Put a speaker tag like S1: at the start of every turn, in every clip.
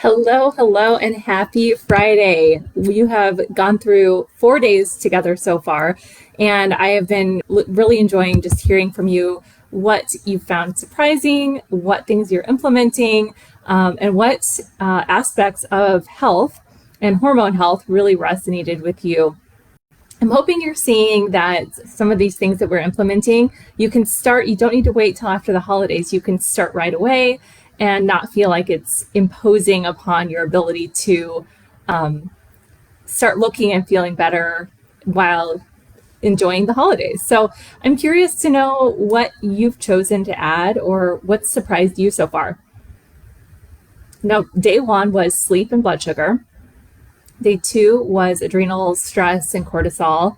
S1: Hello, hello, and happy Friday. You have gone through 4 days together so far, and I have been really enjoying just hearing from you what you found surprising, what things you're implementing, and what aspects of health and hormone health really resonated with you. I'm hoping you're seeing that some of these things that we're implementing, you can start, you don't need to wait till after the holidays. You can start right away and not feel like it's imposing upon your ability to start looking and feeling better while enjoying the holidays. So I'm curious to know what you've chosen to add or what surprised you so far. Now, day one was sleep and blood sugar. Day two was adrenal stress and cortisol.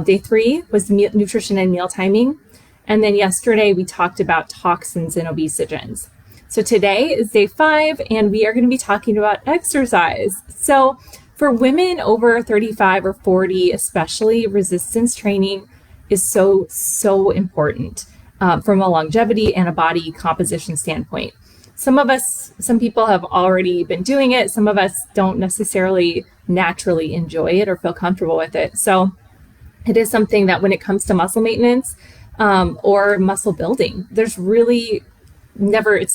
S1: Day three was nutrition and meal timing. And then yesterday we talked about toxins and obesogens. So today is day five, and we are going to be talking about exercise. So for women over 35 or 40, especially, resistance training is so important from a longevity and a body composition standpoint. Some people have already been doing it. Some of us don't necessarily naturally enjoy it or feel comfortable with it. So it is something that when it comes to muscle maintenance or muscle building, it's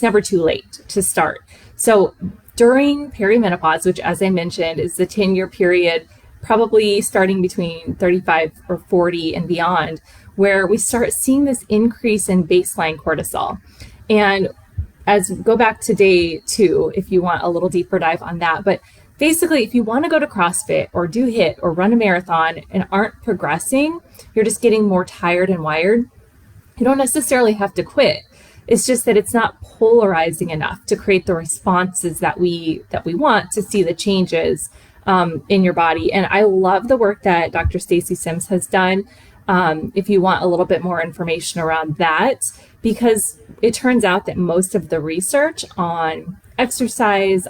S1: never too late to start. So during perimenopause, which as I mentioned is the 10-year period, probably starting between 35 or 40 and beyond, where we start seeing this increase in baseline cortisol. And go back to day two, if you want a little deeper dive on that. But basically, if you want to go to CrossFit or do HIIT or run a marathon and aren't progressing, you're just getting more tired and wired, you don't necessarily have to quit. It's just that it's not polarizing enough to create the responses that we want to see the changes in your body. And I love the work that Dr. Stacy Sims has done. If you want a little bit more information around that, because it turns out that most of the research on exercise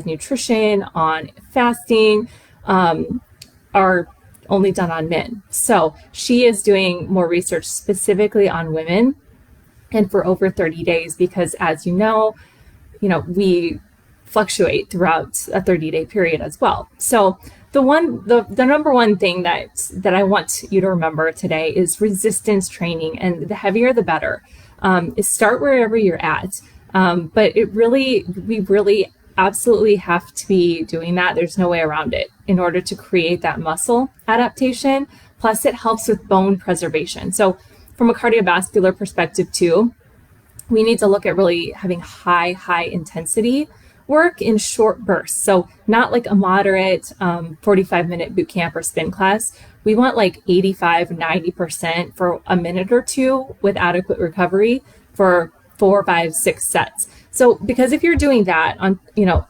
S1: nutrition, on fasting, are only done on men. So she is doing more research specifically on women and for over 30 days, because as you know, we fluctuate throughout a 30-day period as well. So the number one thing that I want you to remember today is resistance training, and the heavier the better. Is start wherever you're at. But we really absolutely have to be doing that. There's no way around it in order to create that muscle adaptation. Plus it helps with bone preservation. So from a cardiovascular perspective too, we need to look at really having high intensity work in short bursts. So not like a moderate 45-minute bootcamp or spin class. We want like 85, 90% for a minute or two with adequate recovery for 4, 5, 6 sets. So because if you're doing that on,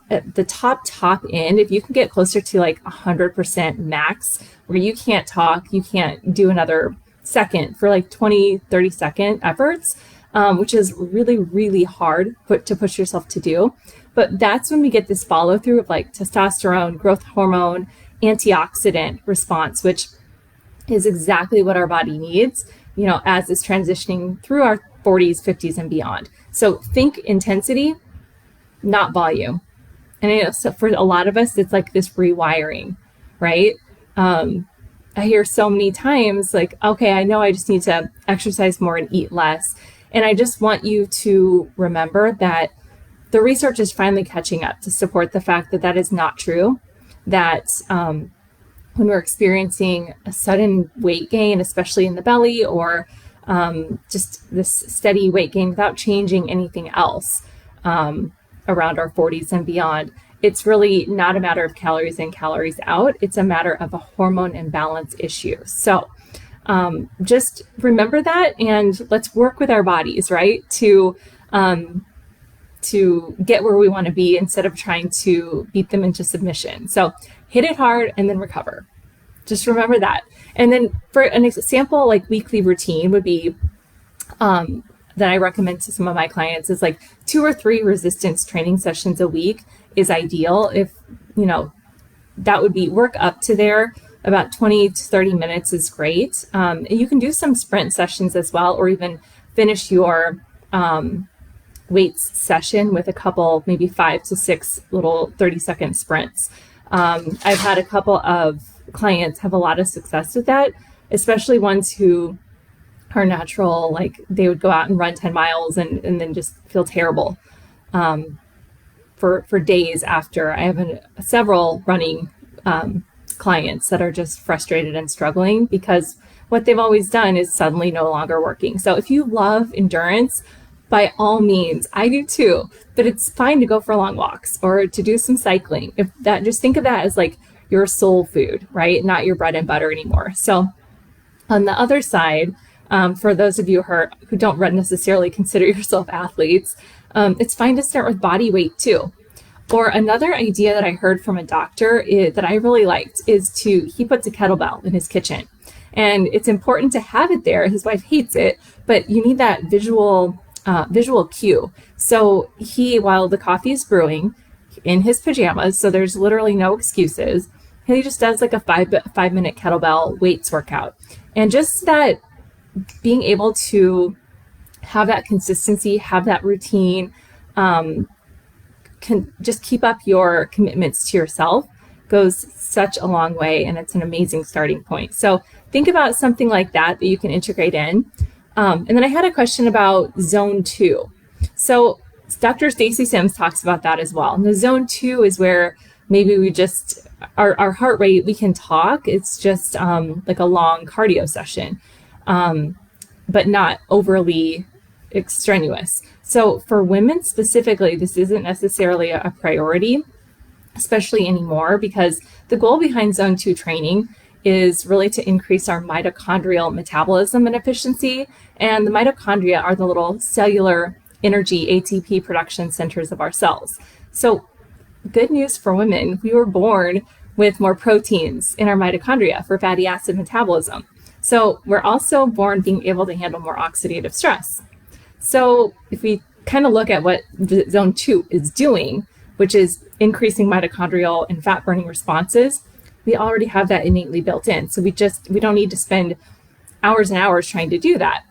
S1: at the top end, if you can get closer to like 100% max, where you can't talk, you can't do another second for like 20, 30-second efforts, which is really hard to push yourself to do. But that's when we get this follow through of like testosterone, growth hormone, antioxidant response, which is exactly what our body needs, as it's transitioning through our 40s, 50s, and beyond. So think intensity, not volume. And so for a lot of us, it's like this rewiring, right? I hear so many times like, okay, I know I just need to exercise more and eat less. And I just want you to remember that the research is finally catching up to support the fact that that is not true, that when we're experiencing a sudden weight gain, especially in the belly, or just this steady weight gain without changing anything else around our 40s and beyond, it's really not a matter of calories in, calories out. It's a matter of a hormone imbalance issue. So just remember that, and let's work with our bodies, right? To get where we want to be instead of trying to beat them into submission. So hit it hard and then recover. Just remember that. And then for an example, like weekly routine would be that I recommend to some of my clients is like 2 or 3 resistance training sessions a week is ideal. If, that would be work up to there. About 20 to 30 minutes is great. You can do some sprint sessions as well, or even finish your weights session with a couple, maybe 5 to 6 little 30-second sprints. I've had a couple of clients have a lot of success with that, especially ones who are natural, like they would go out and run 10 miles and then just feel terrible for days after. I have several running clients that are just frustrated and struggling because what they've always done is suddenly no longer working. So if you love endurance, by all means, I do too, but it's fine to go for long walks or to do some cycling. If that, just think of that as like your soul food, right? Not your bread and butter anymore. So on the other side, for those of you who don't necessarily consider yourself athletes, it's fine to start with body weight too. Or another idea that I heard from a doctor that I really liked is he puts a kettlebell in his kitchen. And it's important to have it there. His wife hates it, but you need that visual cue. So while the coffee is brewing in his pajamas, so there's literally no excuses, he just does like a 5-minute kettlebell weights workout. And just that being able to have that consistency, have that routine, can just keep up your commitments to yourself goes such a long way, and it's an amazing starting point. So think about something like that you can integrate in. And then I had a question about zone 2. So Dr. Stacy Sims talks about that as well. And the zone 2 is where maybe we just, our heart rate, we can talk. It's just like a long cardio session, but not overly extraneous. So for women specifically, this isn't necessarily a priority, especially anymore, because the goal behind zone 2 training is really to increase our mitochondrial metabolism and efficiency. And the mitochondria are the little cellular energy ATP production centers of our cells. So good news for women, we were born with more proteins in our mitochondria for fatty acid metabolism. So we're also born being able to handle more oxidative stress. So if we kind of look at what zone 2 is doing, which is increasing mitochondrial and fat burning responses, we already have that innately built in. So we don't need to spend hours and hours trying to do that.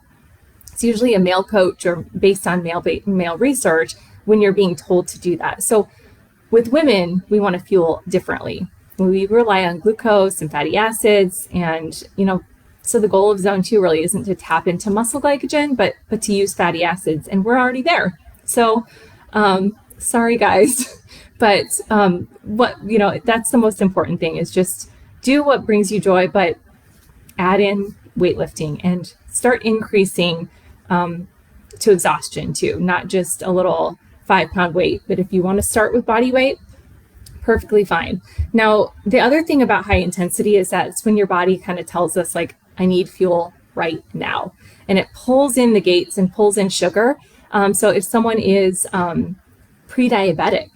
S1: It's usually a male coach or based on male research when you're being told to do that. So with women, we want to fuel differently. We rely on glucose and fatty acids, and so the goal of zone 2 really isn't to tap into muscle glycogen, but to use fatty acids, and we're already there. So sorry guys, but that's the most important thing, is just do what brings you joy, but add in weightlifting and start increasing to exhaustion too, not just a little 5-pound weight. But if you want to start with body weight, perfectly fine. Now, the other thing about high intensity is that it's when your body kind of tells us like, I need fuel right now. And it pulls in the gates and pulls in sugar. So if someone is pre-diabetic,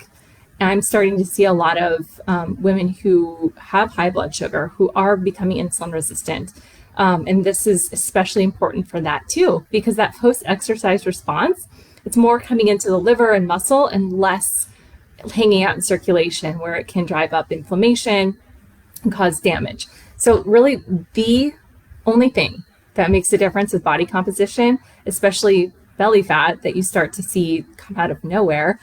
S1: I'm starting to see a lot of women who have high blood sugar who are becoming insulin resistant. And this is especially important for that too, because that post-exercise response, it's more coming into the liver and muscle and less hanging out in circulation, where it can drive up inflammation and cause damage. So really the only thing that makes a difference with body composition, especially belly fat that you start to see come out of nowhere,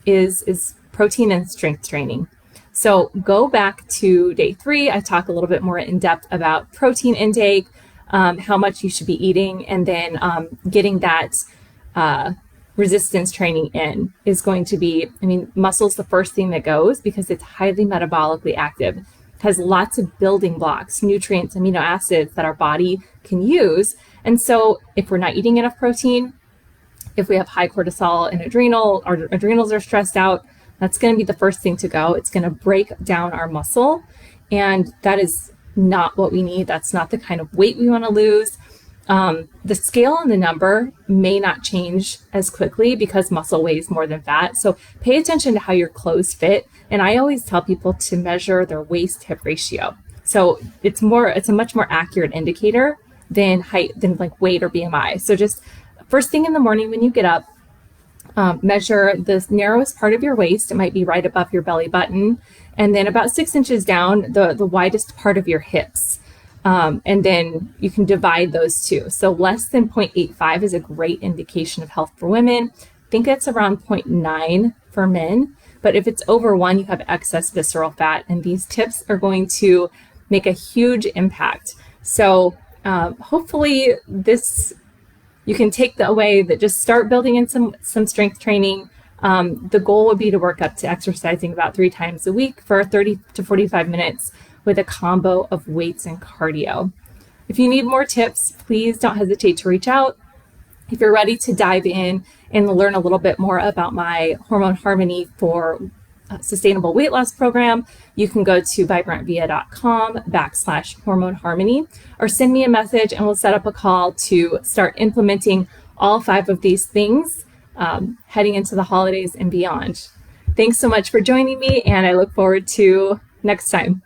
S1: is protein and strength training. So go back to day 3. I talk a little bit more in depth about protein intake, how much you should be eating, and then getting that resistance training in is going to be, muscle's the first thing that goes because it's highly metabolically active. It has lots of building blocks, nutrients, amino acids that our body can use. And so if we're not eating enough protein, if we have high cortisol and our adrenals are stressed out, that's going to be the first thing to go. It's going to break down our muscle. And that is not what we need. That's not the kind of weight we want to lose. The scale and the number may not change as quickly because muscle weighs more than fat. So pay attention to how your clothes fit. And I always tell people to measure their waist hip ratio. So it's a much more accurate indicator than like weight or BMI. So just first thing in the morning when you get up, measure the narrowest part of your waist. It might be right above your belly button. And then about 6 inches down, the widest part of your hips. And then you can divide those two. So less than 0.85 is a great indication of health for women. I think it's around 0.9 for men. But if it's over 1, you have excess visceral fat. And these tips are going to make a huge impact. So hopefully you can take away that just start building in some strength training. The goal would be to work up to exercising about 3 times a week for 30 to 45 minutes with a combo of weights and cardio. If you need more tips, please don't hesitate to reach out. If you're ready to dive in and learn a little bit more about my Hormone Harmony for Sustainable Weight Loss program, you can go to vibrantvia.com/hormone harmony or send me a message and we'll set up a call to start implementing all 5 of these things heading into the holidays and beyond. Thanks so much for joining me, and I look forward to next time.